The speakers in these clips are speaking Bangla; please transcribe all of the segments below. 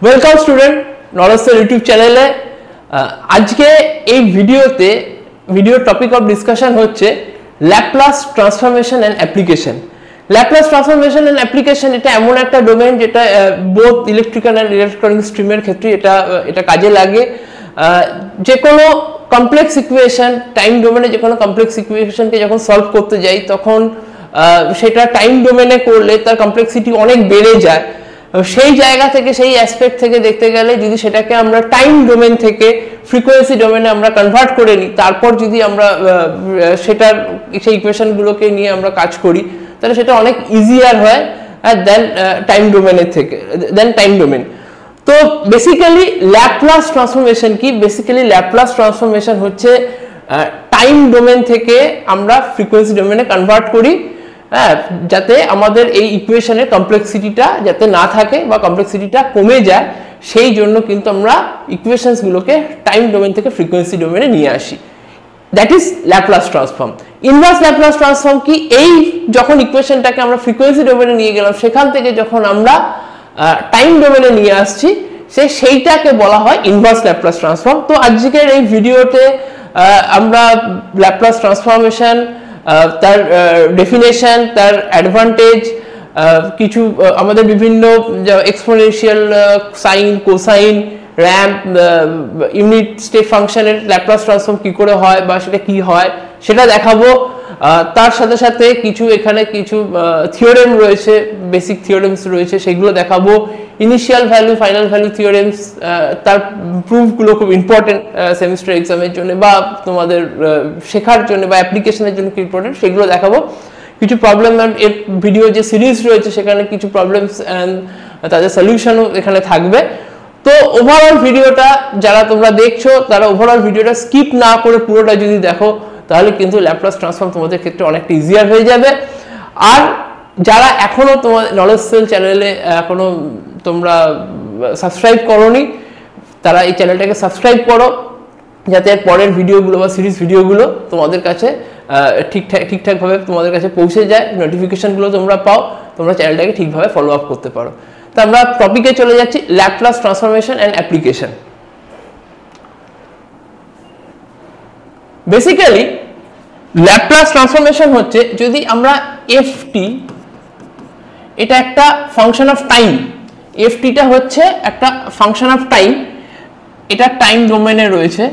Welcome student knowledge cell YouTube চ্যানেলে। আজকে এই ভিডিও টপিক অফ ডিসকাশন হচ্ছে Laplace transformation and application. Laplace transformation and application এটা এমন একটা ডোমেন যেটা বোথ ইলেকট্রিক্যাল অ্যান্ড ইলেকট্রনিক স্ট্রিমের ক্ষেত্রে এটা কাজে লাগে। যে কোনো কমপ্লেক্স ইকুয়েশন টাইম ডোমেনে যে কোনো কমপ্লেক্স ইকুয়েশনকে যখন সলভ করতে যাই তখন সেটা টাইম ডোমেনে করলে তার কমপ্লেক্সিটি অনেক বেড়ে যায়। সেই জায়গা থেকে সেই অ্যাসপেক্ট থেকে দেখতে গেলে যদি সেটাকে আমরা টাইম ডোমেন থেকে ফ্রিকোয়েন্সি ডোমেনে আমরা কনভার্ট করে নিই, তারপর যদি আমরা সেই ইকুয়েশনগুলোকে নিয়ে আমরা কাজ করি, তাহলে সেটা অনেক ইজিয়ার হয় দেন টাইম ডোমেনের থেকে টাইম ডোমেন। তো বেসিক্যালি ল্যাপ্লাস ট্রান্সফরমেশন কি? বেসিক্যালি ল্যাপ্লাস ট্রান্সফরমেশন হচ্ছে টাইম ডোমেন থেকে আমরা ফ্রিকোয়েন্সি ডোমেনে কনভার্ট করি, যাতে আমাদের এই ইকুয়েশনের কমপ্লেক্সিটিটা যাতে না থাকে বা কমপ্লেক্সিটিটা কমে যায়, সেই জন্য কিন্তু আমরা ইকুয়েশনসগুলোকে টাইম ডোমেন থেকে ফ্রিকোয়েন্সি ডোমেনে নিয়ে আসি। That is Laplace transform. Inverse Laplace transform কি? এই যখন ইকুয়েশনটাকে আমরা ফ্রিকোয়েন্সি ডোমেনে নিয়ে গেলাম, সেখান থেকে যখন আমরা টাইম ডোমেনে নিয়ে আসছি, সেইটাকে বলা হয় ইনভার্স ল্যাপ্লাস ট্রান্সফর্ম। তো আজকের এই ভিডিওতে আমরা ল্যাপ্লাস ট্রান্সফরমেশন, তার ডেফিনেশন, তার অ্যাডভান্টেজ, কিছু আমাদের বিভিন্ন exponential, sine, cosine, ramp, unit step ফাংশনের ল্যাপ্লাস ট্রান্সফর্ম কি করে হয় বা সেটা কি হয় সেটা দেখাবো। তার সাথে সাথে এখানে কিছু থিওরেম রয়েছে, বেসিক থিওরেমস রয়েছে, সেগুলো দেখাবো। Initial value, final value theorems, তার প্রুফগুলো খুব ইম্পর্টেন্ট সেমিস্টার এক্সামের জন্য বা তোমাদের শেখার জন্য বা অ্যাপ্লিকেশনের জন্য কি ইম্পর্টেন্ট, সেগুলো দেখাবো। কিছু প্রবলেম এর ভিডিও যে সিরিজ রয়েছে সেখানে কিছু প্রবলেমস অ্যান্ড তাদের সলিউশনও এখানে থাকবে। তো ওভারঅল ভিডিওটা যারা তোমরা দেখছো, তারা ওভারঅল ভিডিওটা স্কিপ না করে পুরোটা যদি দেখো, তাহলে কিন্তু ল্যাপ্লাস ট্রান্সফর্ম তোমাদের ক্ষেত্রে অনেকটা ইজিয়ার হয়ে যাবে। আর যারা এখনো তোমার নলেজ সেল চ্যানেলে এখনো তোমরা সাবস্ক্রাইব করোনি, তারা এই চ্যানেলটাকে সাবস্ক্রাইব করো, যাতে পরের ভিডিওগুলো বা সিরিজ ভিডিওগুলো তোমাদের কাছে ঠিকঠাকভাবে তোমাদের কাছে পৌঁছে যায়, নোটিফিকেশনগুলো তোমরা পাও, তোমরা চ্যানেলটাকে ঠিকভাবে ফলো আপ করতে পারো। তো আমরা টপিকে চলে যাচ্ছি, Laplace transformation and application. Basically Laplace transformation হচ্ছে, যদি আমরা এফটি, এটা একটা ফাংশন অফ টাইম, এফটিটা হচ্ছে একটা ফাংশন অফ টাইম, এটা টাইম ডোমেনে রয়েছে।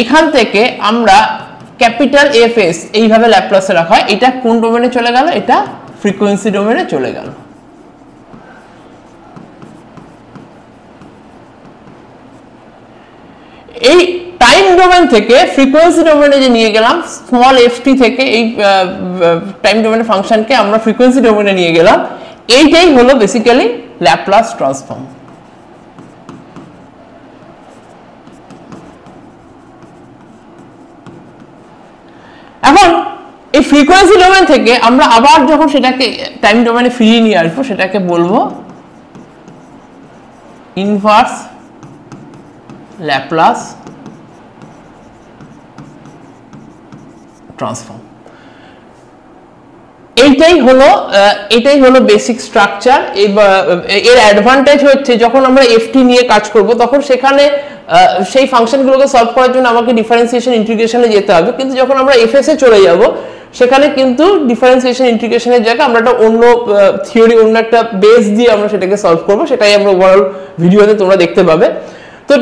এখান থেকে আমরা ক্যাপিটাল এফ এস এইভাবে ল্যাপ্লাসে রাখা হয়। এটা কোন ডোমেনে চলে গেল? এটা ফ্রিকোয়েন্সি ডোমেনে চলে গেল। এই টাইম ডোমেন থেকে ফ্রিকোয়েন্সি ডোমেনে যে নিয়ে গেলাম, স্মল এফটি থেকে এই টাইম ডোমেনের ফাংশনকে আমরা ফ্রিকোয়েন্সি ডোমেনে নিয়ে গেলাম, এইটাই হলো বেসিক্যালি ল্যাপ্লাস ট্রান্সফর্ম। এখন এই ফ্রিকোয়েন্সি ডোমেন থেকে আমরা আবার যখন সেটাকে টাইম ডোমেনে ফিরিয়ে নিয়ে আসবো, সেটাকে বলবো ইনভার্স ল্যাপ্লাস ট্রান্সফর্ম। এটাই হলো বেসিক স্ট্রাকচার। এর অ্যাডভান্টেজ হচ্ছে, যখন আমরা এফটি নিয়ে কাজ করব, তখন সেখানে সেই ফাংশনগুলোকে সলভ করার জন্য আমাকে ডিফারেন্সিয়েশন ইন্টিগ্রেশনে যেতে হবে। কিন্তু যখন আমরা এফএস এ চলে যাব, সেখানে কিন্তু ডিফারেন্সিয়েশন ইন্টিগ্রেশনের জায়গায় আমরা একটা অন্য থিওরি, অন্য একটা বেস দিয়ে আমরা সেটাকে সলভ করব। সেটাই আমরা ওভারঅল ভিডিওতে তোমরা দেখতে পাবে। তো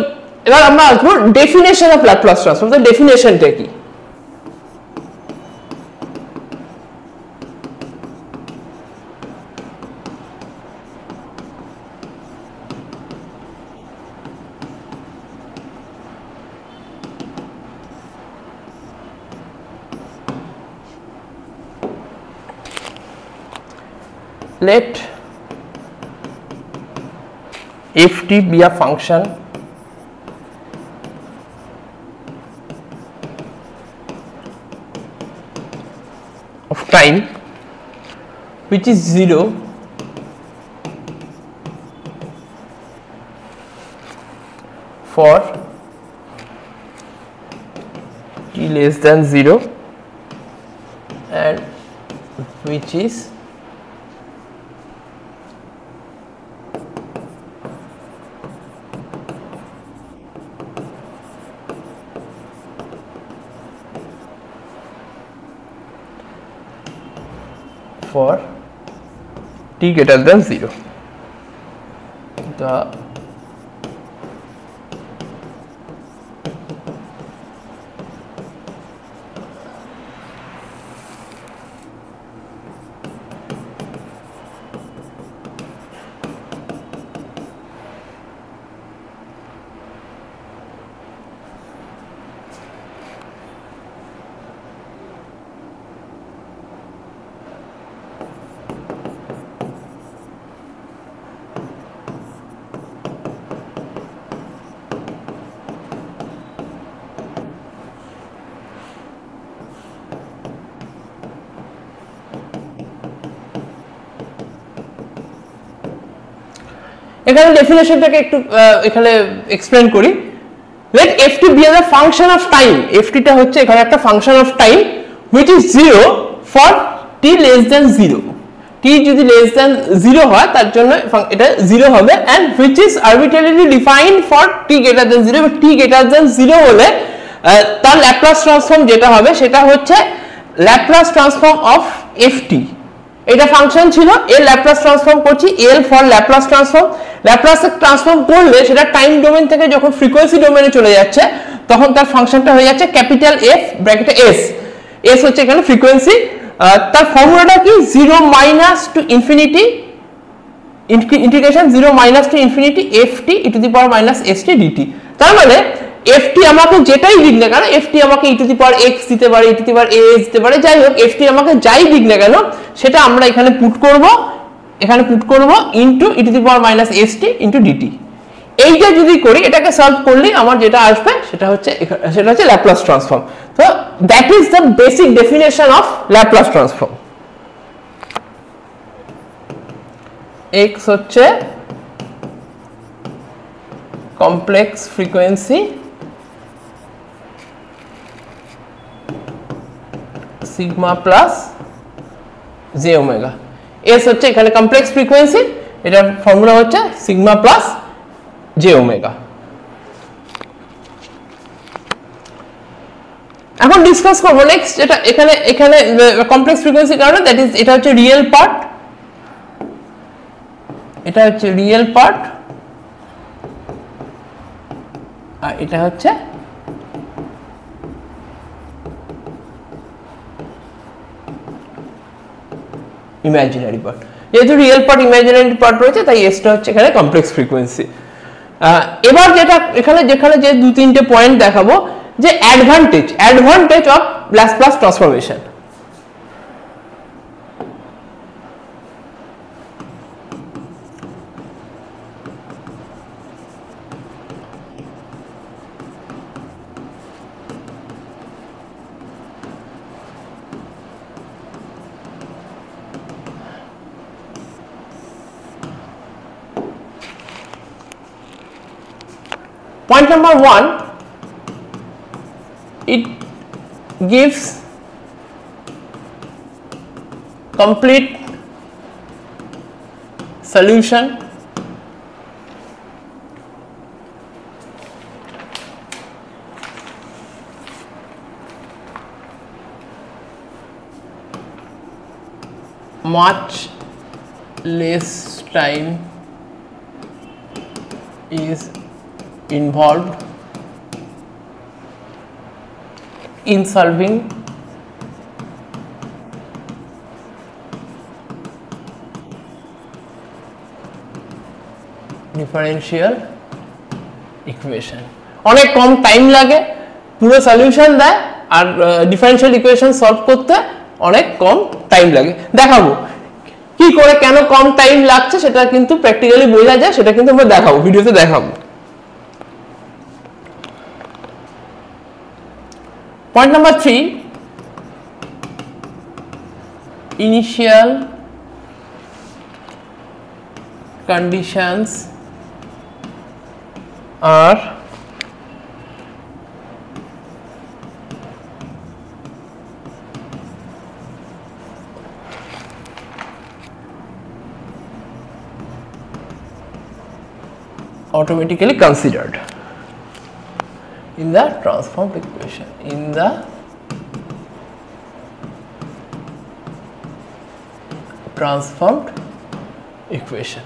এবার আমরা আসবো ডেফিনেশন অফ ল্যাপ্লাস ট্রান্সফর্ম। তো ডেফিনেশনটা কি? Let ft be a function of time which is 0 for t less than 0 and which is for t greater than 0. The এখানে ডেফিনেশনটাকে একটু এখানে এক্সপ্লেন করি। let ft be as a function of time, ft টা হচ্ছে এখানে একটা function of time which is 0 for t less than 0, t যদি less than 0 হয় তার জন্য এটা 0 হবে, and which is arbitrarily defined for t greater than 0, t greater than 0 হলে তার ল্যাপ্লাস ট্রান্সফর্ম যেটা হবে সেটা হচ্ছে ল্যাপ্লাস ট্রান্সফর্ম অফ ft। এটা ফাংশন ছিল, এর ল্যাপ্লাস ট্রান্সফর্ম করছি l for Laplace transform. Laplace transform করলে সেটা টাইম ডোমেন থেকে যখন ফ্রিকোয়েন্সি ডোমেনে চলে যাচ্ছে তখন তার ফাংশনটা হয়ে যাচ্ছে ক্যাপিটাল f ব্র্যাকেটে s, s হচ্ছে এখানে ফ্রিকোয়েন্সি। তার ফর্মুলাটা কি 0 minus to infinity integration 0 minus to infinity ft e to the power minus st dt। তার মানে ft আমাকে যেটাই দিক না কেন, ft আমাকে e to the power x দিতে পারে, e to the power as দিতে পারে, যাই হোক ft আমাকে যাই দিক না কেন সেটা আমরা এখানে পুট করব into e to the power minus st into dt। এইটা যদি করি, এটাকে সলভ করলে আমার যেটা আসবে সেটা হচ্ছে ল্যাপ্লাস ট্রান্সফর্ম। তো that is the basic definition of Laplace transform. x হচ্ছে complex frequency sigma plus J omega, S হচ্ছে এখানে কমপ্লেক্স ফ্রিকোয়েন্সি, এটার ফর্মুলা হচ্ছে সিগমা প্লাস জে ওমেগা। এখন ডিসকাস করব নেক্সট, এটা এখানে কমপ্লেক্স ফ্রিকোয়েন্সির কারণে দ্যাট ইজ এটা হচ্ছে রিয়েল পার্ট, এটা হচ্ছে রিয়েল পার্ট, আর এটা হচ্ছে ইমাজিনারি পার্ট। যেহেতু রিয়েল পার্ট ইমাজিনারি পার্ট রয়েছে তাই এসটা হচ্ছে এখানে কমপ্লেক্স ফ্রিকোয়েন্সি। এবার যেখানে যে দু তিনটে পয়েন্ট দেখাবো যে advantage of Laplace transformation. Point number 1, it gives complete solution much less time is involved in solving differential equation। অনেক কম টাইম লাগে, পুরো সলিউশন দেয়, আর ডিফারেনশিয়াল ইকুয়েশন সলভ করতে অনেক কম টাইম লাগে। দেখাবো কি করে কেন কম টাইম লাগছে, সেটা কিন্তু প্র্যাকটিক্যালি বোঝা যায়, সেটা কিন্তু আমরা দেখাবো, ভিডিওতে দেখাবো। Point number 3, initial conditions are automatically considered in the transformed equation, in the transformed equation.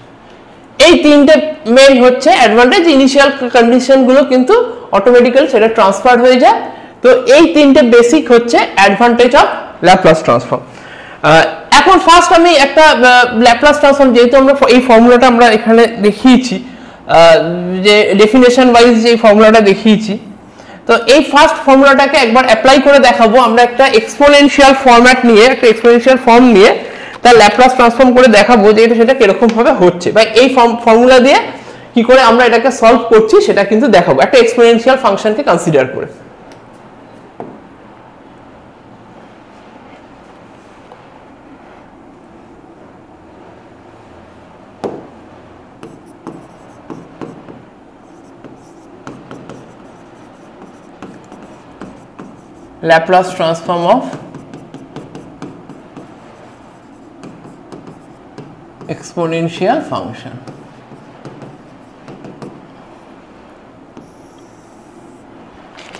এই তিনটে মেইন হচ্ছে অ্যাডভান্টেজ, ইনিশিয়াল কন্ডিশনগুলো কিন্তু অটোমেটিক্যালি সেটা ট্রান্সফার হয়ে যায়। তো এই তিনটে বেসিক হচ্ছে অ্যাডভান্টেজ অফ ল্যাপ্লাস ট্রান্সফর্ম। এখন ফার্স্ট আমি একটা ল্যাপ্লাস ট্রান্সফর্ম, যেহেতু আমরা এই ফর্মুলাটা আমরা এখানে দেখিয়েছি, যে ডেফিনেশন ওয়াইজ যে ফর্মুলাটা দেখিয়েছি, তো এই ফার্স্ট ফর্মুলাটাকে একবার অ্যাপ্লাই করে দেখাবো। আমরা একটা এক্সপোনেনশিয়াল ফরম্যাট নিয়ে, একটা এক্সপোনেনশিয়াল ফর্ম নিয়ে তার ল্যাপ্লাস ট্রান্সফর্ম করে দেখাবো যে এটা সেটা কিরকম ভাবে হচ্ছে, বা এই ফর্মুলা দিয়ে কি করে আমরা এটাকে সলভ করছি সেটা কিন্তু দেখাবো একটা এক্সপোনেনশিয়াল ফাংশনকে কনসিডার করে। Laplace transform of exponential function.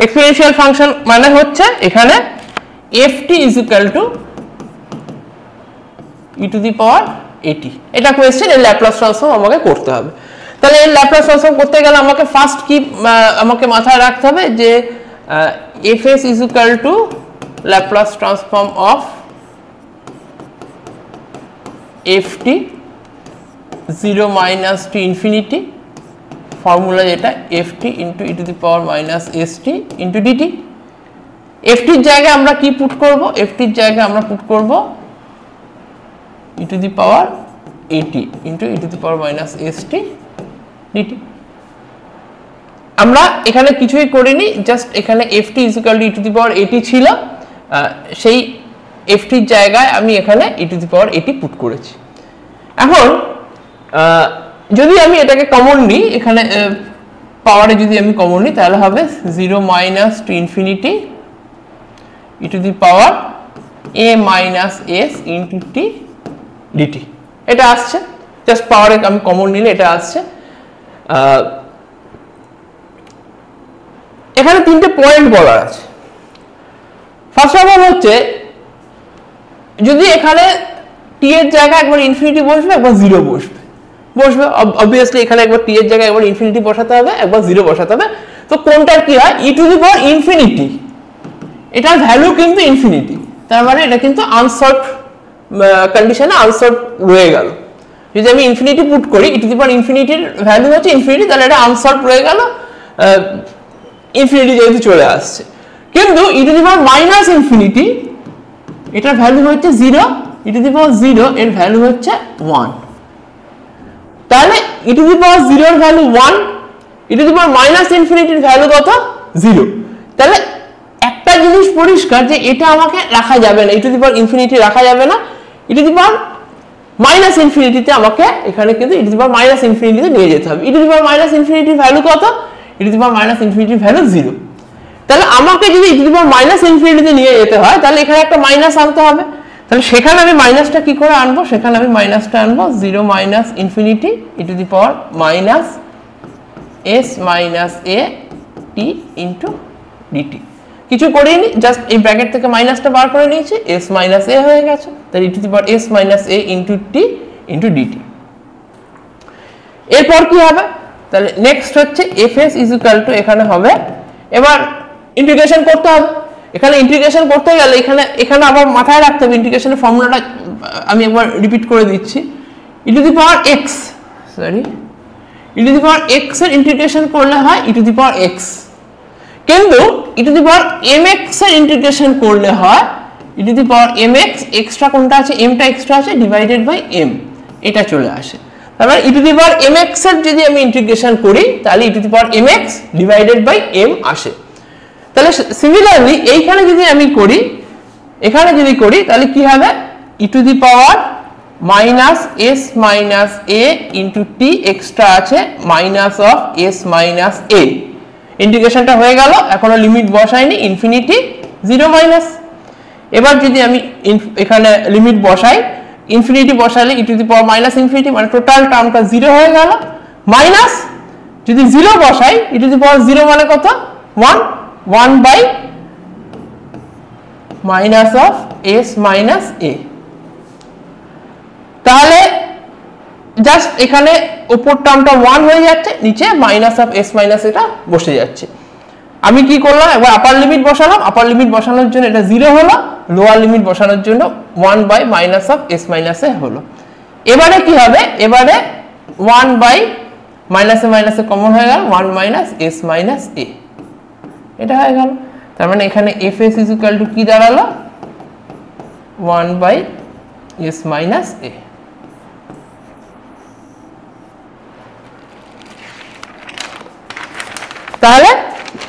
Exponential function মানে হচ্ছে এখানে ft is equal to e to the power at। এটা কোয়েশ্চেন, এর ল্যাপ্লাস ট্রান্সফর্ম আমাকে করতে হবে। তাহলে এর ল্যাপ্লাস ট্রান্সফর্ম করতে গেলে আমাকে ফার্স্ট কি আমাকে মাথায় রাখতে হবে যে fs is equal to Laplace transform of ft 0 minus to infinity, formula যেটা ft into e to the power minus st into dt। ft এর জায়গায় আমরা কি পুট করব? ft এর জায়গায় আমরা পুট করব e to the power at into e to the power minus st dt। আমরা এখানে কিছুই করিনি, জাস্ট এখানে ft is equal to e to the power at ছিল, সেই ft এর জায়গায় আমি এখানে e to the power at put করেছি। এখন যদি আমি এটাকে কমন নিই, এখানে পাওয়ারে যদি আমি কমন নিই তাহলে হবে 0 minus to infinity e to the power a minus s into t dt। এটা আসছে, জাস্ট পাওয়ারে আমি কমন নিলে এটা আসছে। এখানে তিনটে পয়েন্ট বলার আছে। ফার্স্ট অফ অল হচ্ছে যদি এখানে t এর জায়গায় একবার ইনফিনিটি বসবে, একবার 0 বসবে, অবভিয়াসলি এখানে একবার t এর জায়গায় একবার ইনফিনিটি বসাতে হবে, একবার 0 বসাতে হবে। তো কোনটার কি হয়? e to the power infinity, এটার ভ্যালু কিন্তু ইনফিনিটি, তার মানে এটা কিন্তু আনসলভড কন্ডিশনে আনসলভড রয়ে গেল। যদি আমি ইনফিনিটি পুট করি, e টু দি পাওয়ার ইনফিনিটির ভ্যালু হচ্ছে ইনফিনিটি, তাহলে এটা আনসলভড রয়ে গেল, ইনফিনিটি যেহেতু চলে আসছে। কিন্তু e to the power minus infinity, এটার ভ্যালু হচ্ছে 0, e টু দি পাওয়ার 0 এর ভ্যালু হচ্ছে 1। তাহলে e টু দি পাওয়ার 0 এর value 1, e to the power minus ইনফিনিটির ভ্যালু কত? 0। তাহলে একটা জিনিস পরিষ্কার যে এটা আমাকে রাখা যাবে না, e to the power infinity রাখা যাবে না, e to the power minus ইনফিনিটিতে আমাকে এখানে কিন্তু e to the power minus ইনফিনিটিতে নিয়ে যেতে হবে। e to the power minus ইনফিনিটির ভ্যালু কত? e to the power minus ইনফিনিটির ভ্যালু 0। তাহলে আমাকে যদি e to the power minus ইনফিনিটিতে নিয়ে যেতে হয়, তাহলে এখানে একটা মাইনাস আনতে হবে। তাহলে সেখানে আমি মাইনাসটা কি করে আনবো? সেখানে আমি মাইনাসটা আনবো 0 minus infinity e to the power minus s minus a t into dt। কিছু করিনি, জাস্ট এই ব্র্যাকেট থেকে মাইনাসটা বার করে নিয়েছি, s মাইনাস a হয়ে গেছে, তাহলে e to the power s minus a into t into dt। এরপর কি হবে? তাহলে নেক্সট হচ্ছে fs ইজ ইকুয়াল টু, এখানে হবে এবার ইন্টিগ্রেশন করতে হবে। এখানে ইন্টিগ্রেশন করতে গেলে এখানে আবার মাথায় রাখতে হবে ইন্টিগ্রেশনের ফর্মুলাটা আমি একবার রিপিট করে দিচ্ছি। e to the power x, sorry, e to the power x এর ইন্টিগ্রেশন করলে হয় e to the power x, কিন্তু e to the power mx এর ইন্টিগ্রেশন করলে হয় e to the power mx, extra কোনটা আছে? m টা এক্সট্রা আছে, ডিভাইডেড বাই m, এটা চলে আসে। তাহলে e to the power mx এর যদি আমি ইন্টিগ্রেশন করি তাহলে e to the power mx divided by m আসে। তাহলে সিমিলারলি এইখানে যদি আমি করি, এখানে যদি করি তাহলে কি হবে? e to the power minus s minus a into t, extra আছে minus of s minus a, ইন্টিগ্রেশনটা হয়ে গেল, এখনো লিমিট বসাইনি, ইনফিনিটি 0 মাইনাস। এবার যদি আমি এখানে লিমিট বসাই, ইনফিনিটি বসালে e to the power minus infinity, মানে টোটাল টার্মটা 0 হয়ে গেল, মাইনাস যদি 0 বসাই e টু দি পাওয়ার 0 মানে কত? 1 by minus of s minus a। তাহলে জাস্ট এখানে উপর টার্মটা 1 হয়ে যাচ্ছে, নিচে মাইনাস অফ এস মাইনাস এটা বসে যাচ্ছে। আমি কি করলাম, একবার আপার লিমিট বসালাম, আপার লিমিট বসানোর জন্য এটা 0 হলো, লোয়ার লিমিট বসানোর জন্য 1 by minus of S minus A হলো। এবারে কি হবে, এবারে 1 বাই মাইনাসে মাইনাসে কমন হয়ে গেল, 1 মাইনাস এস মাইনাস এ, এটা হয়ে গেল। তার মানে এখানে F S is equal two কি দাঁড়ালো, 1 বাই এস মাইনাস এ। তাহলে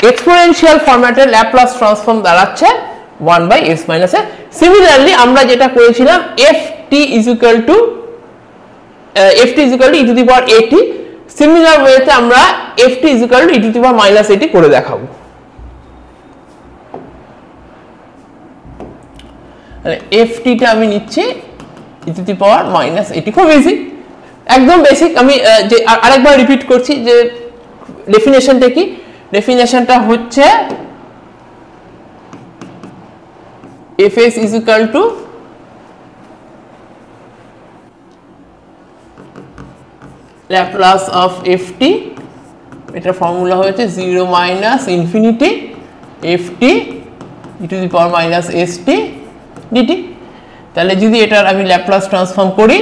এক্সপোনেনশিয়াল ফরম্যাটের ল্যাপ্লাস ট্রান্সফর্ম দাঁড়াচ্ছে 1 by S minus A. Similarly আমরা যেটা করেছিলাম ft is equal to E to the power at, similar ওয়েতে আমরা ft is equal to E to the power minus at করে দেখাবো। মানে ft টা আমি নিচ্ছি E to the power minus at, খুব ইজি, একদম বেসিক। আমি যে আরেকবার রিপিট করছি যে ডেফিনেশনটা কি, ডেফিনেশনটা হচ্ছে fs is equal to Laplace of ft, এটা ফর্মুলা হয়েছে 0 minus infinity ft e to the power minus st dt। তাহলে যদি এটার আমি ল্যাপ্লাস ট্রান্সফর্ম করি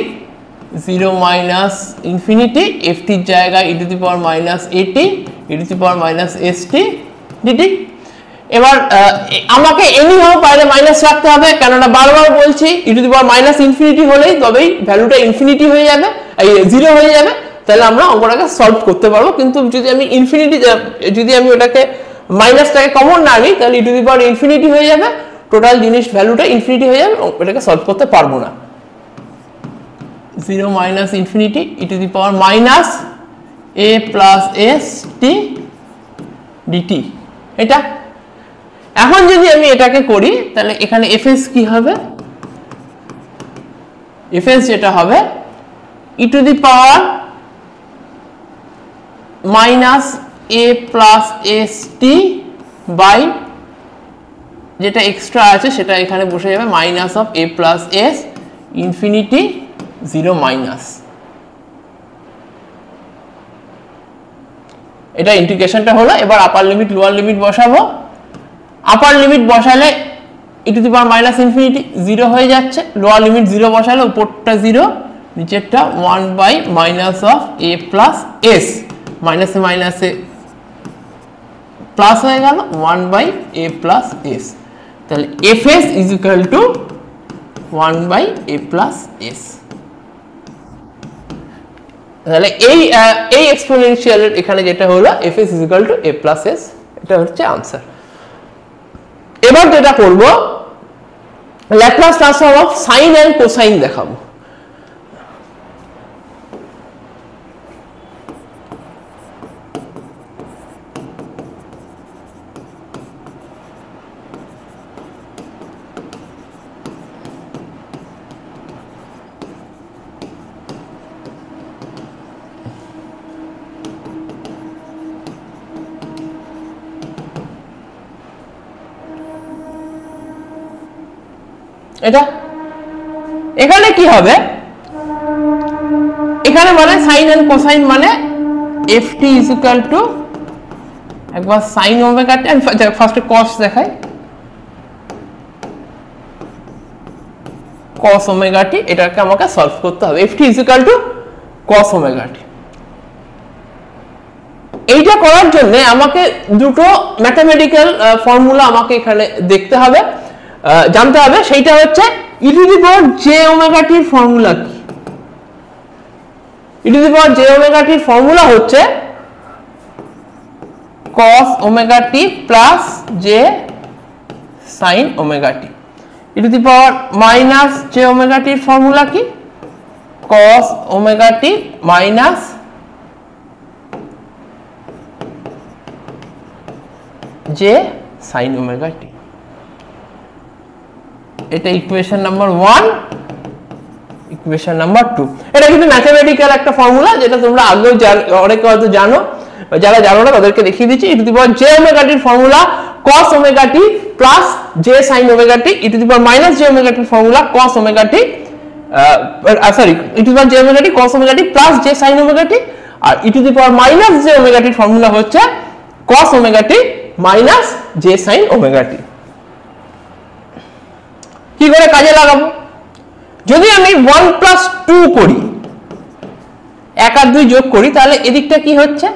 0 মাইনাস ইনফিনিটি ft এর জায়গায় e to the power minus at e to the power minus st dt। এবার আমাকে এনিহাউ বাইরে মাইনাস রাখতে হবে, কেননা বারবার বলছি e to the power minus infinity হলেই তবেই ভ্যালুটা ইনফিনিটি হয়ে যাবে, এই 0 হয়ে যাবে, তাহলে আমরা অঙ্কটাকে সলভ করতে পারবো। কিন্তু যদি আমি ইনফিনিটি, যদি আমি ওটাকে মাইনাসটাকে কমন না নিই তাহলে e to the power infinity হয়ে যাবে, টোটাল জিনিস ভ্যালুটা ইনফিনিটি হয়ে যাবে, এটাকে সলভ করতে পারবো না। 0 minus infinity e to the power minus a plus s t dt, এটা। এখন যদি আমি এটাকে করি তাহলে এখানে fs কি হবে, fs যেটা হবে e to the power minus a plus s t by যেটা এক্সট্রা আছে সেটা এখানে বসে যাবে, minus of a plus s infinity 0 minus, এটা ইন্টিগ্রেশনটা হলো। এবার আপার লিমিট লোয়ার লিমিট বসাবো, আপার লিমিট বসালে e to the power minus infinity 0 হয়ে যাচ্ছে, লোয়ার লিমিট 0 বসালে উপরটা 0 নিচেরটা 1 by minus of a plus s, মাইনাসে মাইনাসে প্লাস হয়ে গেল 1 বাই a প্লাস s। তাহলে fs is equal to 1 by a plus s। তাহলে এই এক্সপোনেনশিয়ালের এখানে যেটা হলো fs is equal to a plus s, এটা হচ্ছে আনসার। এবার যেটা করব Laplace transform of sine and cosine দেখাবো। এটা এখানে কি হবে, এখানে মানে সাইন এন্ড কোসাইন মানে ft ইজ ইকুয়াল টু, একবার সাইন ওমেগা টি, আমি ফার্স্টে cos দেখাই, cos ওমেগা টি, এটাকে আমাকে সলভ করতে হবে। ft is equal to cos omega T. এইটা করার জন্য আমাকে দুটো ম্যাথমেটিক্যাল ফর্মুলা আমাকে এখানে দেখতে হবে, জানতে হবে। সেইটা হচ্ছে e to the power j omega T এর ফর্মুলা কি। e to the power j omega T এর ফর্মুলা হচ্ছে cos omega T plus j sin omega T. e to the power minus j omega T এর ফর্মুলা কি, cos omega T minus j sin omega T. এটা ইকুয়েশন নাম্বার 1, ইকুয়েশন নাম্বার 2। এটা কিন্তু ম্যাথমেটিক্যাল একটা ফর্মুলা, যেটা তোমরা আগেও অনেকে হয়তো জানো, যারা জানো না তাদেরকে দেখিয়ে দিচ্ছি। e to the power j omega T এর formula cos omega T plus j sin omega T, e to the power minus j omega T এর formula cos omega T sorry e to the power j omega t cos omega t plus j sin omega t আর e to the power minus j omega t এর ফর্মুলা হচ্ছে cos omega t minus j sin omega t। কি করে কাজে লাগাবো? যদি আমি 1 প্লাস 2 করি, 1 আর 2 যোগ করি, তাহলে এদিকটা কি হচ্ছে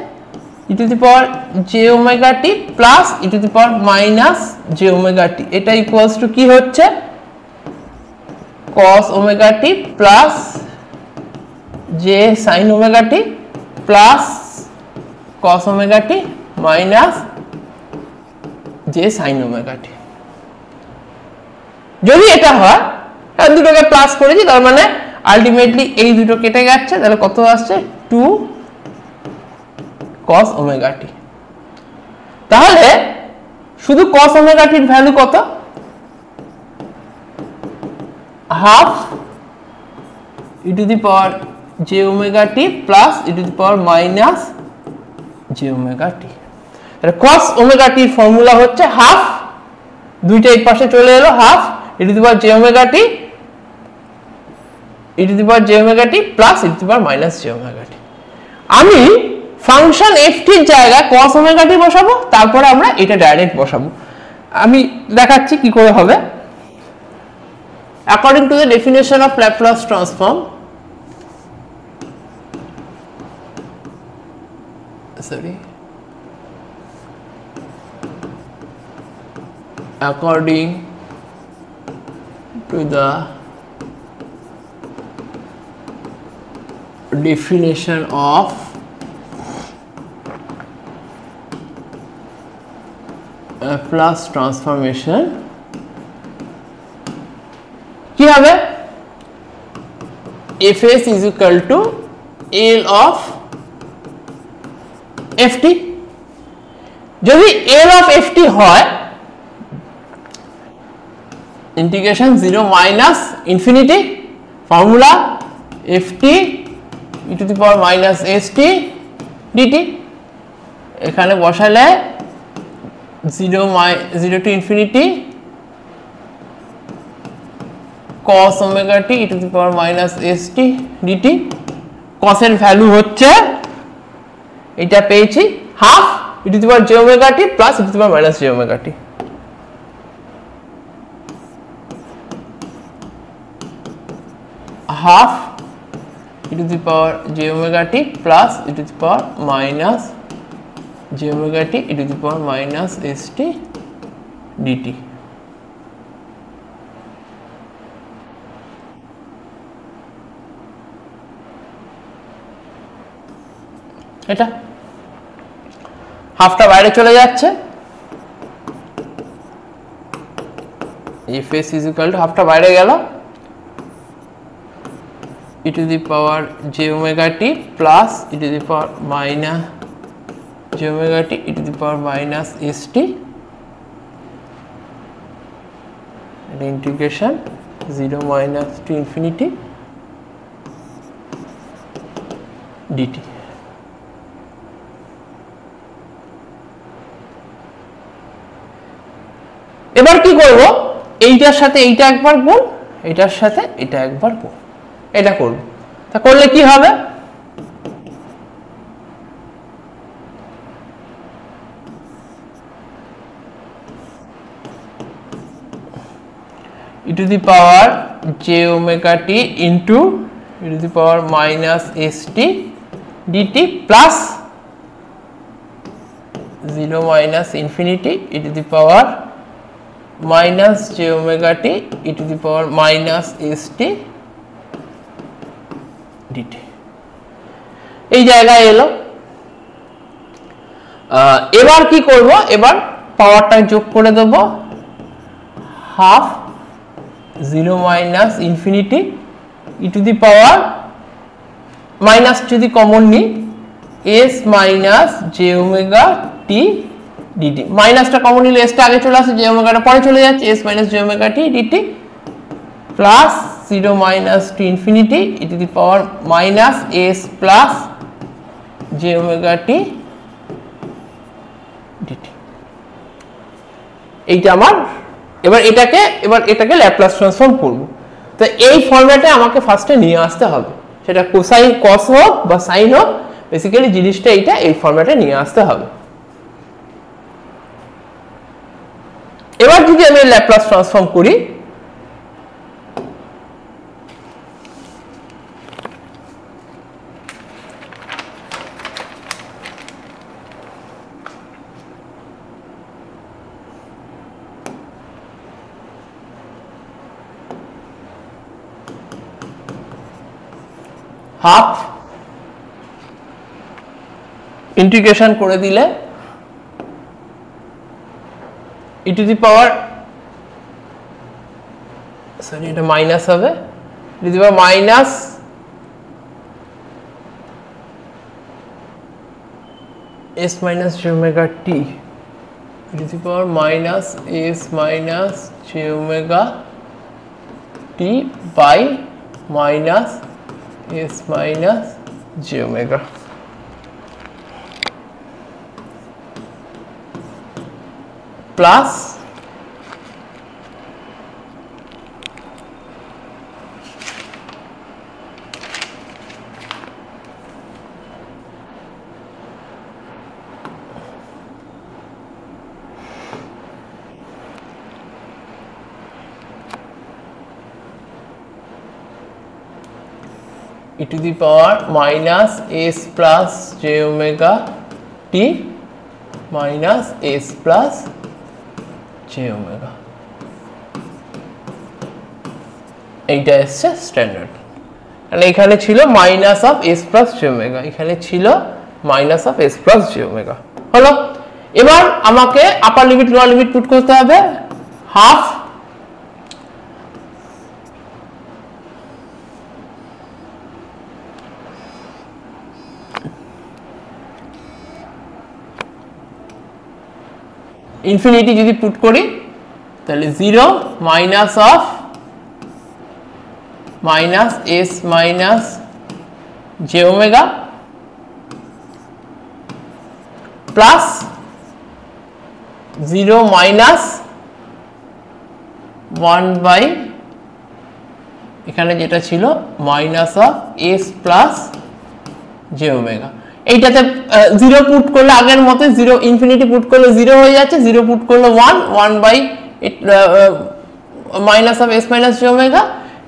e to the power j omega t plus e to the power minus j omega t, এটা ইকুয়ালস টু কি হচ্ছে cos omega t plus j sin omega t plus cos omega t minus j sin omega t। যদি এটা হয়, আর দুটোকে প্লাস করেছি, তার মানে আলটিমেটলি এই দুটো কেটে যাচ্ছে, তাহলে কত আসছে 2 cos ওমেগা t। তাহলে শুধু cos ওমেগা t এর ভ্যালু কত? Half e to the power j omega t plus e to the power minus j omega t। তাহলে cos ওমেগা t এর ফর্মুলা হচ্ছে হাফ, দুইটা এই পাশে চলে এলো, half e to the power j omega t e to the power j omega t plus e to the power minus j omega t। আমি ফাংশন f এর জায়গায় cos ওমেগা t বসাবো, তারপরে আমরা এটা ডাইরেক্ট বসাবো। আমি দেখাচ্ছি কি করে হবে। According to the definition of Laplace transform, according to the definition of Laplace transformation, কি হবে fs is equal to L of ft। যদি L of ft হয়, integration 0 minus infinity, formula ft e to the power minus st dt, এখানে বসালে 0 to infinity cos omega t e to the power minus st dt। cos এর ভ্যালু হচ্ছে, এটা পেয়েছি half e to the power j omega t plus e to the power minus j omega t। Half e to the power j omega t plus e to the power minus j omega t e to the power minus st dt। এটা হাফটা বাইরে চলে যাচ্ছে, fs is equal to হাফটা বাইরে গেল, e to the power j omega t plus e to the power minus j omega t e to the power minus st, and integration 0 minus to infinity dt। এবার কি করব, এইটার সাথে এইটা একবার গুণ, এটার সাথে এটা একবার গুণ, এটা করব। তা করলে কি হবে, e to the power j omega t into e to the power minus st dt plus 0 minus infinity e to the power minus j omega t e to the power minus st dt। এই জায়গায় এলো। এবার কি করব, এবার পাওয়ারটা যোগ করে দেব, half 0 minus infinity e to the power minus যদি কমন নিই s minus j omega t dt, মাইনাসটা কমন নিলে s টা আগে চলে আসে, j omega টা পরে চলে যাচ্ছে, s minus j omega t dt plus 0 minus to infinity e to the power minus s plus j omega t dt। এইটা আমার, এবার এটাকে ল্যাপ্লাস ট্রান্সফর্ম করব। তো এই ফরম্যাটে আমাকে ফার্স্টে নিয়ে আসতে হবে, সেটা কোসাইন কস হোক বা সাইন হোক, বেসিক্যালি জিনিসটা এইটা এই ফরম্যাটে নিয়ে আসতে হবে। এবার যদি আমি ল্যাপ্লাস ট্রান্সফর্ম করি, হাফ ইন্টিগ্রেশন করে দিলে e to the power, sorry এটা মাইনাস হবে, e to the power minus s minus j omega t, e to the power minus s minus j omega t by minus s minus j omega plus e to the power minus s plus j omega t minus s plus j omega, এইটা এসছে স্ট্যান্ডার্ড। তাহলে এখানে ছিল minus of s plus j omega, এখানে ছিল minus of s plus j omega. হলো, এবার আমাকে upper limit lower limit put করতে হবে। হাফ ইনফিনিটি যদি পুট করি তাহলে 0 minus of minus s minus j omega plus 0 minus 1 by এখানে যেটা ছিল minus of s plus j omega. এইটাতে 0 পুট করলে আগের মতো 0 ইনফিনিটি পুট করলে 0 হয়ে যাচ্ছে, 0 পুট করলে 1 by minus of s minus j omega,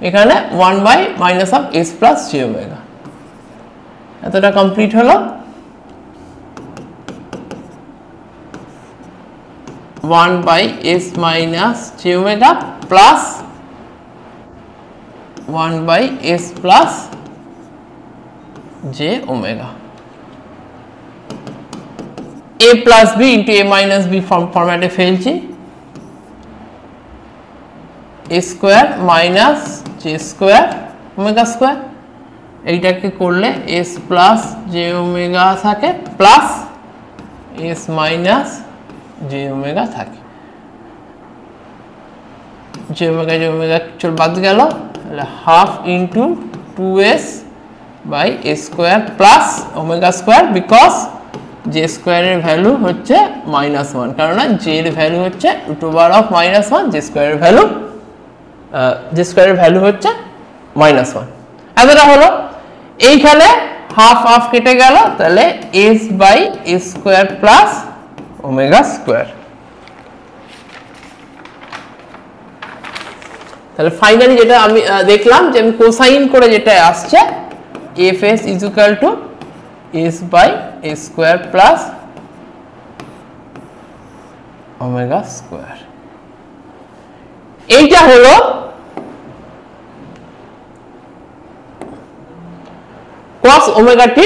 এখানে 1 by minus of s plus j omega. এতটা কমপ্লিট হলো। 1 by s minus j omega plus 1 by s plus j omega, a plus b into a minus b ফরম্যাটে ফেলছি, a square minus j square omega square, এইটাকে করলে s প্লাস j ওমেগা থাকে plus s minus j omega থাকে, j ওমেগা চল বাদ গেল, তাহলে half into 2s by a square plus omega square, because j স্কয়ারের ভ্যালু হচ্ছে -1, কারণ j এর ভ্যালু হচ্ছে √of -1, j স্কয়ারের ভ্যালু হচ্ছে -1। এতটা হলো। এইখানে হাফ হাফ কেটে গেল, তাহলে s by a square plus omega square. তাহলে ফাইনালি যেটা আমি দেখলাম যে আমি কোসাইন করে যেটা আসছে fs is equal to s by a square plus omega square, এইটা হলো cos omega t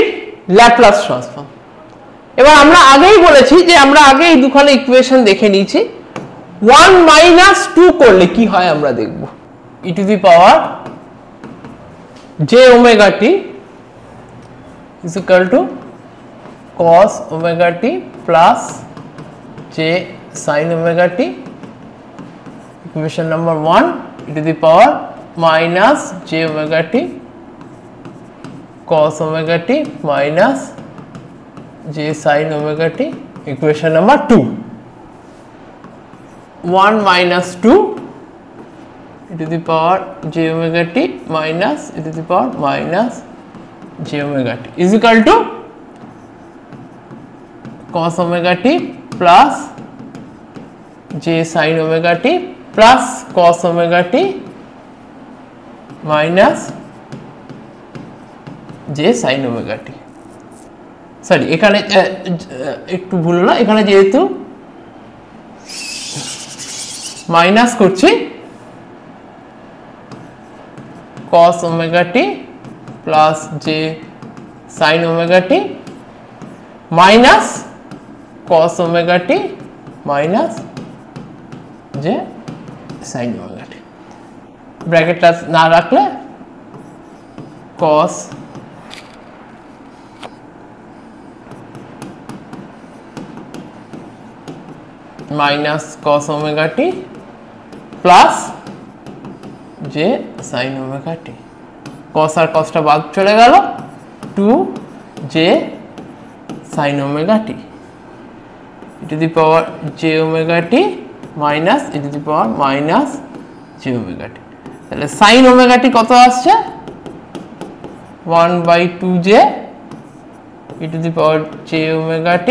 Laplace transform. এবার আমরা আগেই বলেছি যে আমরা আগে এই দুখানে ইকুয়েশন দেখে নিয়েছি, 1 মাইনাস 2 করলে কি হয় আমরা দেখব। e to the power j omega t is equal to cos omega t plus j sin omega t, equation number 1, e to the power minus j omega t cos omega t minus j sin omega t, equation number 2, 1 minus 2 e to the power j omega t minus e to the power minus j omega t is equal to cos omega t plus j sin omega t plus cos omega t minus j sin omega t sorry এখানে একটু ভুল হলো এখানে যেহেতু মাইনাস করছি cos omega t plus j sin omega t minus cos omega t minus j sin omega t ব্র্যাকেটটা না রাখলে cos minus cos omega t plus j sin omega t cos আর cosটা বাদ চলে গেল 2 j sin omega t e to the power j omega t minus e to the power minus j omega t তাহলে sin omega t কত আসছে 1/2j e to the power j omega t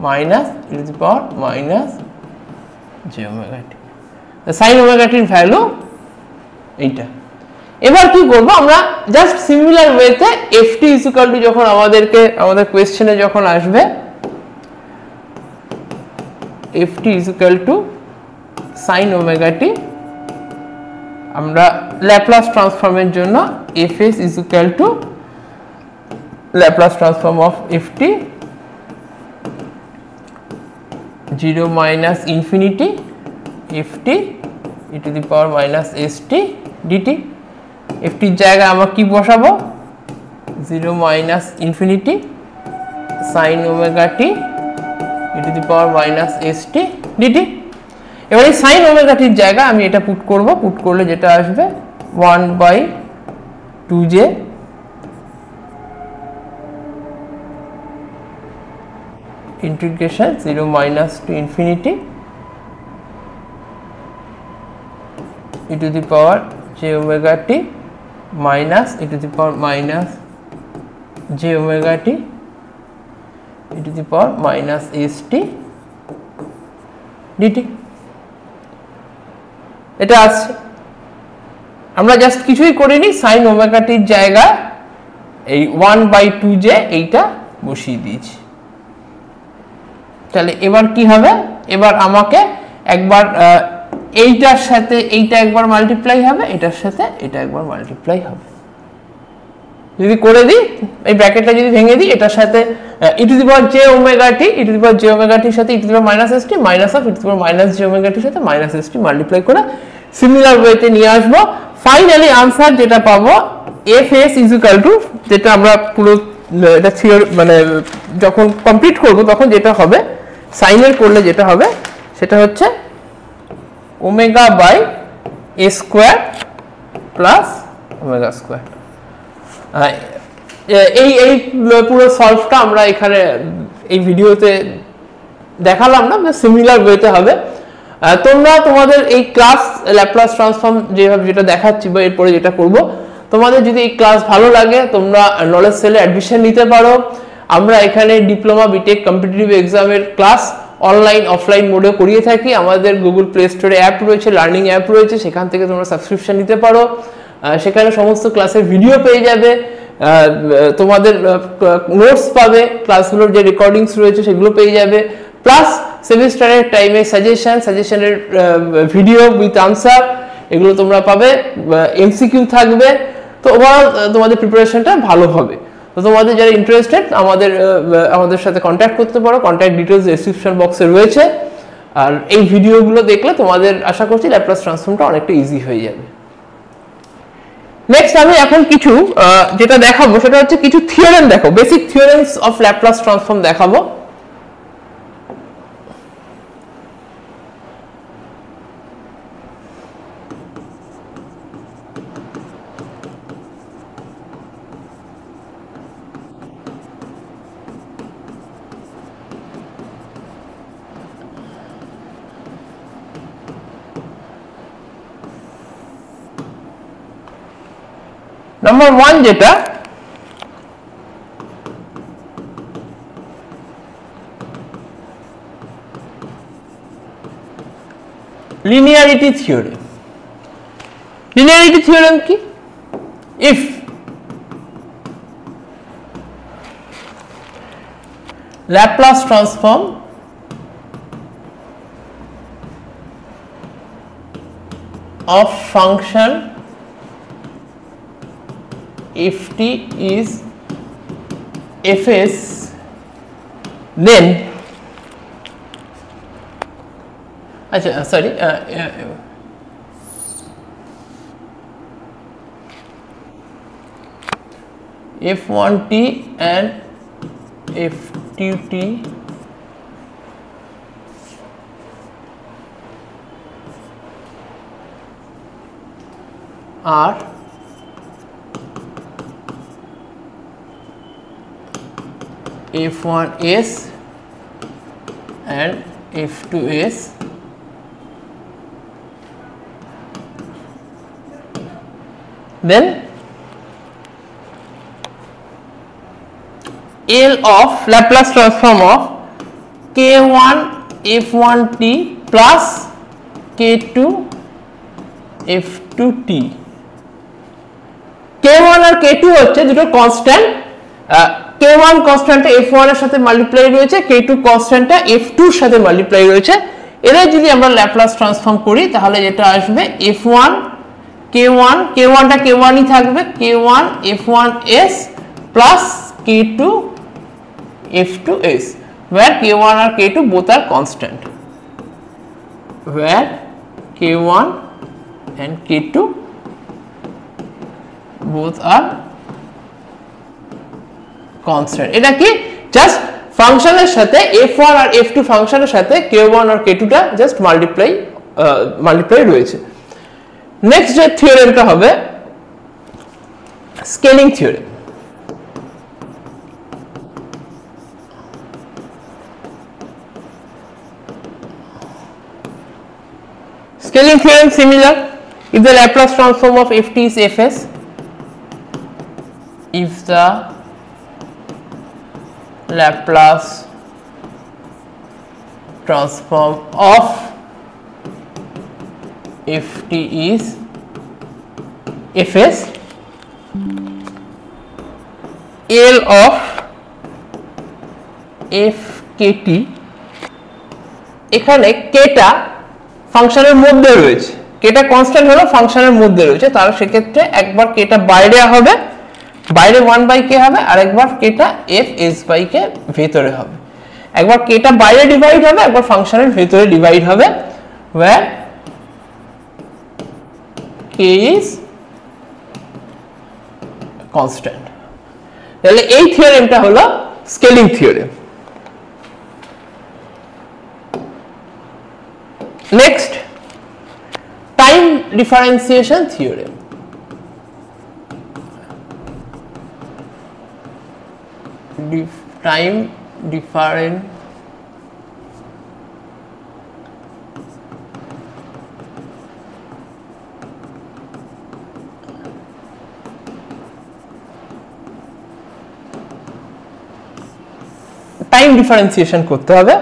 minus e to the power minus j omega t the sin omega t এর ভ্যালু এইটা এবার কি করব আমরা জাস্ট সিমিলার ওয়েতে ft = যখন আমাদের কোশ্চেনে যখন আসবে ft = sin omega t আমরা ল্যাপ্লাস ট্রান্সফর্মের জন্য fs = Laplace transform of ft 0 minus infinity ft e to the power minus st dt ft এর জায়গায় আমরা কি বসাবো 0 minus infinity sin omega t e to the power minus st dt এবার এই sin omega t এর জায়গায় আমি এটা পুট করব পুট করলে যেটা আসবে 1/2j integration 0 minus to infinity e to the power j omega t minus e to the power minus j omega t e to the power minus st dt এটা আছে আমরা জাস্ট কিছুই করিনি sin omega t এর জায়গায় এই 1/2j এইটা বসিয়ে দিয়েছি তাহলে এবার কি হবে এবার আমাকে একবার এইটার সাথে এইটা একবার মাল্টিপ্লাই হবে এটার সাথে এটা একবার মাল্টিপ্লাই হবে যদি করে দিই এই ব্র্যাকেটটা যদি ভেঙে দিই এটার সাথে e to the power j omega t e to the power j omega t এর সাথে e to the power minus st minus of e to the power minus j omega t এর সাথে minus st মাল্টিপ্লাই করে সিমিলার ওয়েতে নিয়ে আসব ফাইনালি आंसर যেটা পাবো fs = যেটা আমরা পুরো এটা থিওরি মানে যখন কমপ্লিট করব তখন যেটা হবে সাইনের করলে যেটা হবে সেটা হচ্ছে omega by a square plus omega square এই পুরো সলভটা আমরা এখানে এই ভিডিওতে দেখালাম না সিমিলার ওয়েতে হবে তোমরা তোমাদের এই ক্লাস ল্যাপ্লাস ট্রান্সফর্ম যেটা দেখাচ্ছি বা এরপরে যেটা করব তোমাদের যদি এই ক্লাস ভালো লাগে তোমরা নলেজ সেলে অ্যাডমিশন নিতে পারো আমরা এখানে ডিপ্লোমা বিটেক কম্পিটিটিভ এক্সামের ক্লাস অনলাইন অফলাইন মোডে করিয়ে থাকি আমাদের গুগল প্লে স্টোরে অ্যাপ রয়েছে লার্নিং অ্যাপ রয়েছে সেখান থেকে তোমরা সাবস্ক্রিপশন নিতে পারো সেখানে সমস্ত ক্লাসের ভিডিও পেয়ে যাবে তোমাদের নোটস পাবে ক্লাসগুলোর যে রেকর্ডিংস রয়েছে সেগুলো পেয়ে যাবে প্লাস সেমিস্টারের টাইমে সাজেশনের ভিডিও উইথ আনসার এগুলো তোমরা পাবে এমসিকিউ থাকবে তো ওভারঅল তোমাদের প্রিপারেশনটা ভালো হবে তো তোমাদের যারা ইন্টারেস্টেড আমাদের সাথে কন্ট্যাক্ট করতে পারো কন্ট্যাক্ট ডিটেইলস ডেসক্রিপশন বক্সে রয়েছে আর এই ভিডিওগুলো দেখলে তোমাদের আশা করছি ল্যাপ্লাস ট্রান্সফর্মটা অনেকটা ইজি হয়ে যাবে নেক্সট আমি এখন কিছু যেটা দেখাবো সেটা হচ্ছে কিছু থিওরেম দেখো basic theorems of Laplace transform দেখাবো নাম্বার 1 যেটা linearity theorem. Linearity theorem কি? If Laplace transform of function if t is fs, then sorry f1t and f2t are f1s and f2s, then L of Laplace transform of k1 f1t plus k2 f2t, k1 R k2 হচ্ছে দুটো কনস্ট্যান্ট, k1 কনস্ট্যান্টটা f1 এর সাথে মাল্টিপ্লাই রয়েছে, k2 কনস্ট্যান্টটা f2 এর সাথে মাল্টিপ্লাই রয়েছে। এরা যদি আমরা ল্যাপ্লাস ট্রান্সফর্ম করি তাহলে যেটা আসবে f1 k1, k1টা k1ই থাকবে, k1 f1s plus k2 f2s, where k1 R k2 both are constant, where k1 and k2 both are constant. এটা কি জাস্ট ফাংশনের সাথে f1 আর f2 ফাংশনের সাথে k1 আর k2 টা জাস্ট মাল্টিপ্লাই রয়েছে। নেক্সট যে থিওরেমটা হবে scaling theorem. Scaling theorem similar. If the Laplace transform of ft is fs, if the Laplace transform of ft is fs, L of fkt, এখানে k টা ফাংশনের মধ্যে রয়েছে, কেটা কনস্ট্যান্ট হলো ফাংশনের মধ্যে রয়েছে, তার সেক্ষেত্রে একবার কেটা বাইরে হবে, বাইরে 1/k হবে, আর একবার কেটা fs/k ভেতরে হবে। একবার কেটা বাইরে ডিভাইড হবে, একবার ফাংশনের ভেতরে ডিভাইড হবে, where k is constant। তাহলে এই থিওরেমটা হলো scaling theorem. Next, time differentiation theorem. Time differentiation করতে হবে।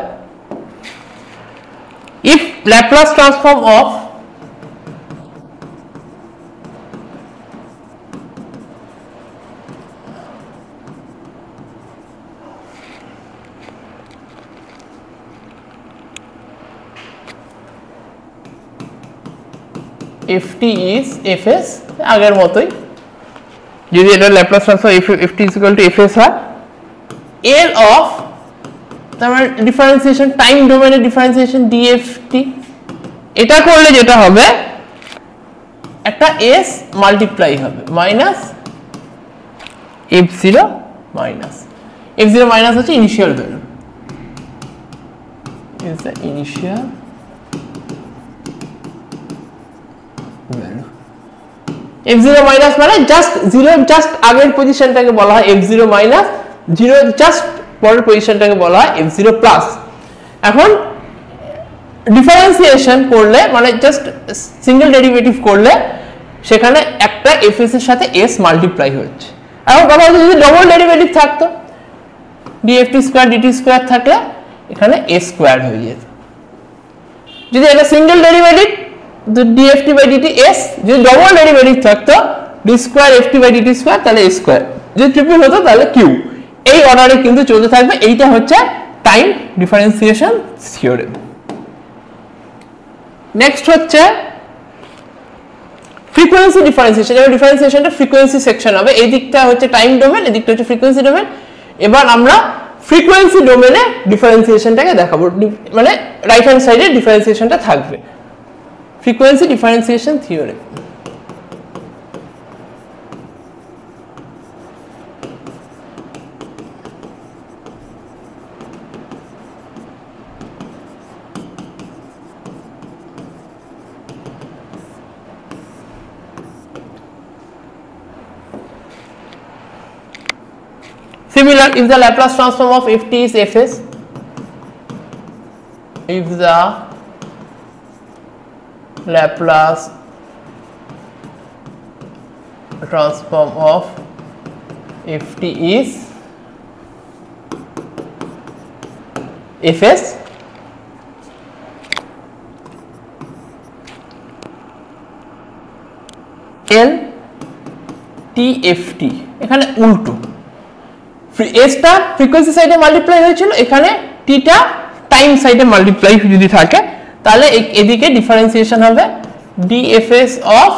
If Laplace transform of ft is fs, আগের মতোই যদি এটা Laplace transform ft is equal to fs হয়, L of তারপর ডিফারেন্সিয়েশন টাইম ডোমেনের ডিফারেন্সিয়েশন dft, এটা করলে যেটা হবে একটা s মাল্টিপ্লাই হবে minus f0 minus f0 minus হচ্ছে initial value, is the initial value, f0 minus মানে জাস্ট 0 জাস্ট আগের পজিশনটাকে বলা হয় f0 মাইনাস, 0 জাস্ট পরের পজিশনটাকে বলা হয় f0 প্লাস। এখন ডিফারেন্সিয়েশন করলে মানে জাস্ট সিঙ্গেল ডেরিভেটিভ করলে সেখানে একটা fs এর সাথে s মাল্টিপ্লাই হচ্ছে। এখন কথা হচ্ছে যদি ডবল ডেরিভেটিভ থাকতো dft স্কয়ার dt স্কয়ার থাকলে এখানে a স্কয়ার হয়ে যেত। যদি এটা single derivative dft by dt s, যদি ডবল ডেরিভেটিভ থাকতো d square ft by dt square তাহলে a স্কয়ার, যদি ট্রিপল হতো তাহলে q। এই অর্ডারে কিন্তু চলতে থাকবে। এইটা হচ্ছে টাইম ডিফারেন্সিয়েশন থিওরেম। নেক্সট হচ্ছে ফ্রিকোয়েন্সি ডিফারেন্সিয়েশন। এবার ডিফারেন্সিয়েশনটা ফ্রিকোয়েন্সি সেকশন হবে। এই দিকটা হচ্ছে টাইম ডোমেন, এই দিকটা হচ্ছে ফ্রিকোয়েন্সি ডোমেন। এবার আমরা ফ্রিকোয়েন্সি ডোমেনে ডিফারেন্সিয়েশনটাকে দেখাবো, মানে রাইট হ্যান্ড সাইডে ডিফারেন্সিয়েশনটা থাকবে। Frequency differentiation theorem. Similar, if the Laplace transform of ft is fs, if the Laplace transform of ft is fs, l tft এখানে উল্টো, s টা ফ্রিকোয়েন্সি সাইডে মাল্টিপ্লাই হয়েছিল, এখানে t টা টাইম সাইডে মাল্টিপ্লাই যদি থাকে তাহলে এদিকে ডিফারেন্সিয়েশন হবে dfs অফ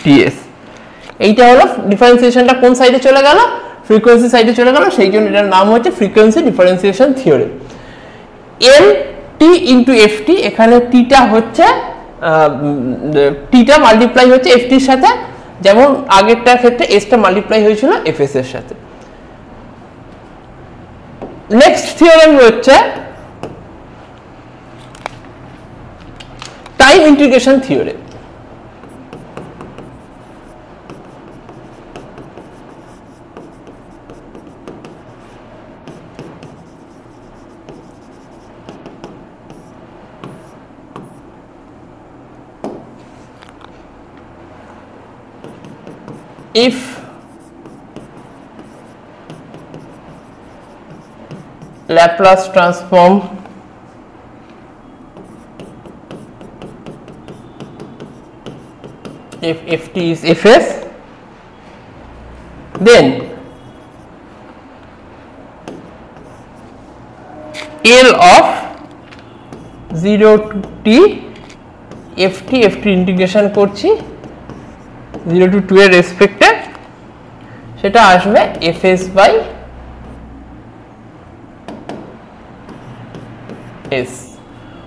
ts। এইটা হলো ডিফারেন্সিয়েশনটা কোন সাইডে চলে গেল, ফ্রিকোয়েন্সি সাইডে চলে গেল, সেই জন্য এটার নাম হচ্ছে frequency differentiation theorem. l t into ft, এখানে t টা হচ্ছে t টা মাল্টিপ্লাই হচ্ছে ft এর সাথে, যেমন আগেরটার ক্ষেত্রে s টা মাল্টিপ্লাই হয়েছিল fs এর সাথে। নেক্সট থিওরেম হচ্ছে time integration theorem. If Laplace transform if ft is fs, then L of 0 to t ft integration করছি 0 to 2 এর রেসপেক্টে, সেটা আসবে fs বাই s।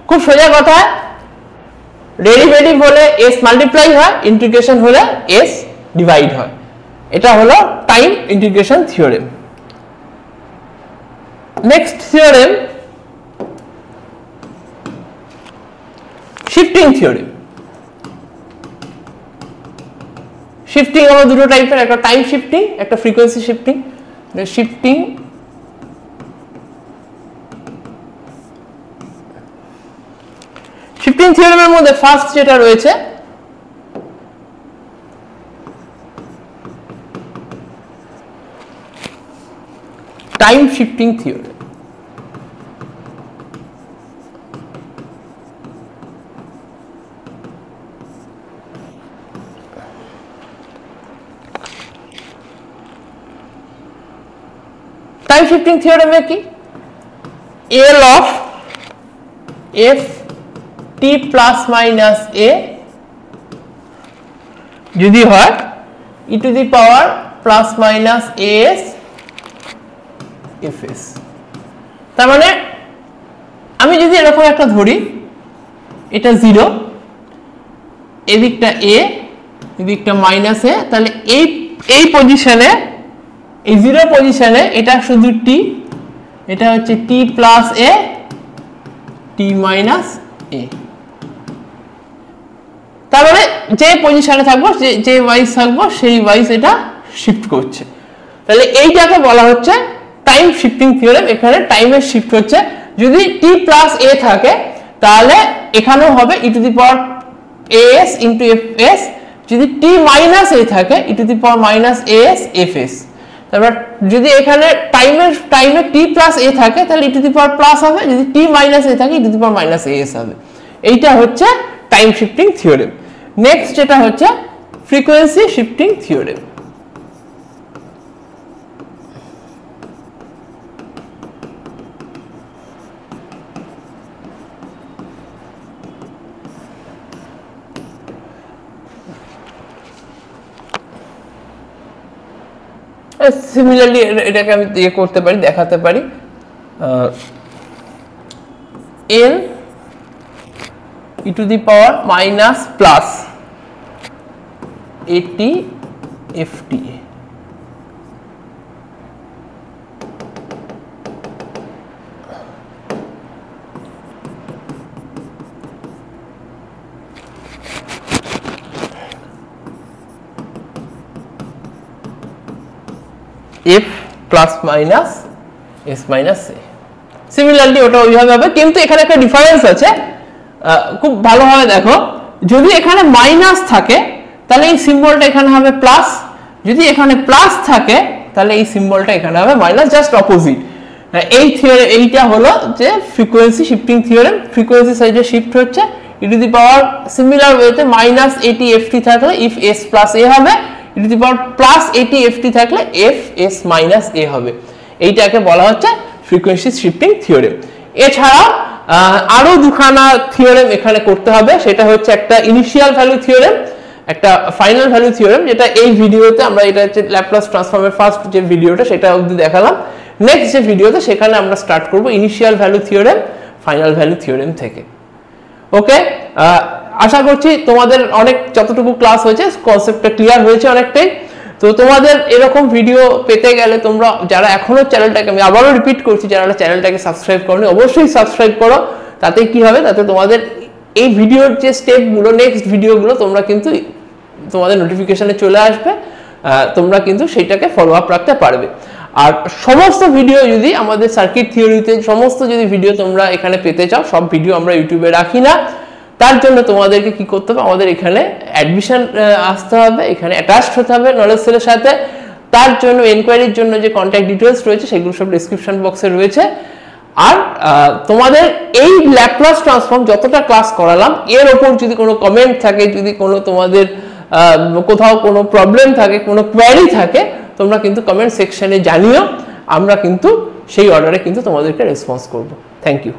খুব সোজা কথা, ডেরিভেটিভ হলে s মাল্টিপ্লাই হয়, ইন্টিগ্রেশন হলে s ডিভাইড হয়। এটা হলো time integration theorem. Next theorem shifting theorem. Shifting হলো দুটো টাইপের, একটা টাইম শিফটিং, একটা ফ্রিকোয়েন্সি শিফটিং। শিফটিং শিফটিং থিওরেমের মধ্যে ফার্স্ট যেটা রয়েছে time shifting theorem. Time shifting থিওরেমে কি, L of f t plus minus a যদি হয় e to the power plus minus as fs। তার মানে আমি যদি এরকম একটা ধরি, এটা 0, এদিকটা a এদিকটা মাইনাস a, তাহলে এই পজিশনে, এই 0 পজিশনে এটা শুধু t, এটা হচ্ছে t plus a t minus a। তার মানে যে পজিশনে থাকবো, যে ওয়াইজ থাকবো সেই ওয়াইজ এটা শিফট করছে। তাহলে এইটাকে বলা হচ্ছে টাইম শিফটিং থিওরেম। এখানে টাইমের শিফট হচ্ছে, যদি t প্লাস a থাকে তাহলে এখানেও হবে e to the power as into fs যদি t মাইনাস a থাকে e to the power minus as fs। তারপর যদি এখানে টাইমে t প্লাস a থাকে তাহলে e to the power plus হবে, যদি t মাইনাস a থাকে e to the power minus as হবে। এইটা হচ্ছে টাইম শিফটিং থিওরেম। নেক্সট যেটা হচ্ছে ফ্রিকোয়েন্সি শিফটিং থিওরেম। সিমিলারলি এটাকে আমি ইয়ে করতে পারি, দেখাতে পারি, n e to the power minus plus at ft, f plus minus s minus a। Similarly ওটা ওইভাবে হবে, কিন্তু এখানে একটা ডিফারেন্স আছে, খুব ভালোভাবে দেখো। যদি এখানে মাইনাস থাকে তাহলে এই সিম্বলটা এখানে হবে প্লাস, যদি এখানে প্লাস থাকে তাহলে এই সিম্বলটা এখানে হবে মাইনাস, জাস্ট অপোজিট। এই থিওরি, এইটা হলো যে ফ্রিকোয়েন্সি শিফটিং থিওরেম। ফ্রিকোয়েন্সি সাইডে শিফট হচ্ছে e to the power similar ওয়েতে মাইনাস at ft থাকলে if s প্লাস a হবে, e to the power plus at ft থাকলে f s মাইনাস a হবে। এইটাকে বলা হচ্ছে ফ্রিকোয়েন্সি শিফটিং থিওরেম। এছাড়াও আরো দুখানা থিওরেম এখানে করতে হবে, সেটা হচ্ছে একটা ইনিশিয়াল ভ্যালু থিওরেম, একটা ফাইনাল ভ্যালু থিওরেম, যেটা এই ভিডিওতে আমরা, এটা হচ্ছে ল্যাপ্লাস ট্রান্সফর্মের ফার্স্ট যে ভিডিওটা সেটা অবধি দেখালাম। নেক্সট যে ভিডিওতে সেখানে আমরা স্টার্ট করব initial value theorem final value theorem থেকে। ওকে, আশা করছি তোমাদের অনেক, যতটুকু ক্লাস হয়েছে কনসেপ্টটা ক্লিয়ার হয়েছে অনেকটাই। তো তোমাদের এরকম ভিডিও পেতে গেলে তোমরা যারা এখনো চ্যানেলটাকে, আমি আবারও রিপিট করছি, যারা চ্যানেলটাকে সাবস্ক্রাইব করোনি অবশ্যই সাবস্ক্রাইব করো। তাতে কি হবে, তাতে তোমাদের এই ভিডিওর যে স্টেপগুলো, নেক্সট ভিডিওগুলো তোমরা কিন্তু তোমাদের নোটিফিকেশনে চলে আসবে, তোমরা কিন্তু সেইটাকে ফলো আপ রাখতে পারবে। আর সমস্ত ভিডিও যদি আমাদের সার্কিট থিওরিতে সমস্ত যদি ভিডিও তোমরা এখানে পেতে চাও, সব ভিডিও আমরা ইউটিউবে রাখি না। তার জন্য তোমাদেরকে কি করতে হবে, আমাদের এখানে অ্যাডমিশন আসতে হবে, এখানে অ্যাটাচড হতে হবে নলেজ সেলের সাথে। তার জন্য এনকোয়ারির জন্য যে কন্ট্যাক্ট ডিটেলস রয়েছে সেগুলো সব ডেসক্রিপশন বক্সে রয়েছে। আর তোমাদের এই ল্যাপ্লাস ট্রান্সফর্ম যতটা ক্লাস করালাম এর ওপর যদি কোনো কমেন্ট থাকে, যদি কোনো তোমাদের কোথাও কোনো প্রবলেম থাকে, কোনো কোয়ারি থাকে, তোমরা কিন্তু কমেন্ট সেকশনে জানিও, আমরা কিন্তু সেই অর্ডারে কিন্তু তোমাদেরকে রেসপন্স করব। Thank you.